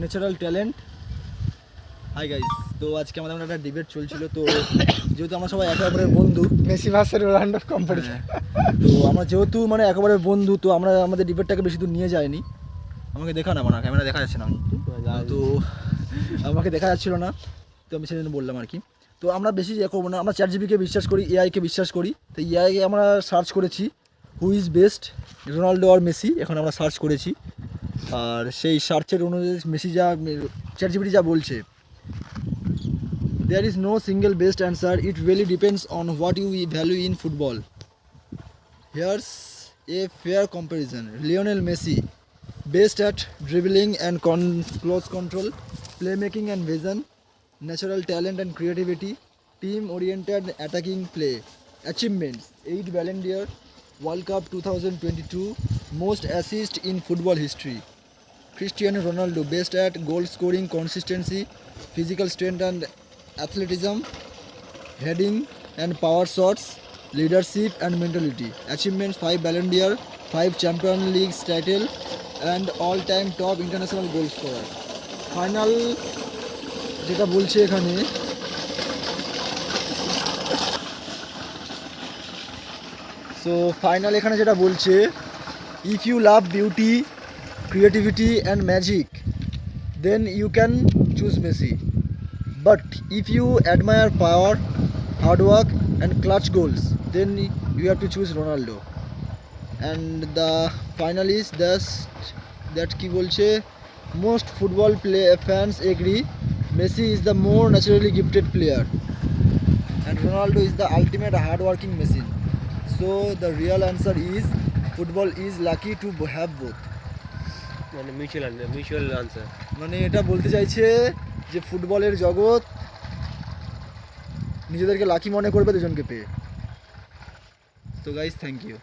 Natural talent. Hi guys, তো আজকে আমাদের একটা ডিবেট চলছিল। তো যেহেতু আমরা সবাই একে অপরের বন্ধু, মেসি ভার্সেস রোনাল্ডো কম্পিটিশন। তো আমরা যেহেতু মানে একেবারে বন্ধু, তো আমরা আমাদের ডিবেটটাকে বেশি দূর নিয়ে যাইনি। আমাকে দেখা না, মানে ক্যামেরা দেখা যাচ্ছে না, তো আমাকে দেখা যাচ্ছিল না, তো আমি সেজন্য বললাম আর কি। তো আমরা বেশি করবো না, আমরা চ্যাটজিপিটিকে বিশ্বাস করি, এআইকে বিশ্বাস করি। তো এআইকে আমরা সার্চ করেছি হু ইজ বেস্ট, রোনাল্ডো আর মেসি, এখন আমরা সার্চ করেছি। আর সেই সার্চের অনুযায়ী মেসি যা, চ্যাটজিপিটি যা বলছে, there is no single best answer, it really depends on what you value in football. Here's a fair comparison. Lionel Messi, best at dribbling and close control, playmaking and vision, natural talent and creativity, team-oriented attacking play. Achievements: 8 Ballon d'Or, World Cup 2022, most assists in football history. Cristiano Ronaldo, best at goal scoring, consistency, physical strength and athleticism, heading and power shots, leadership and mentality. Achievements: 5 Ballon d'Or, 5 Champions League title, and all-time top international goal scorer. Final যেটা বলছে এখানে, so final এখানে যেটা বলছে, if you love beauty, creativity and magic, then you can choose Messi. But if you admire power, hard work and clutch goals, then you have to choose Ronaldo. And the final is that কি বলছে, most football fans agree Messi is the more naturally gifted player and Ronaldo is the ultimate hard working machine. So the real answer is football is lucky to have both. মানে mutual answer. মানে এটা বলতে চাইছে যে ফুটবলের জগৎ নিজেদেরকে lucky মনে করবে দুজনকে পেয়ে। তো গাইস, থ্যাংক ইউ।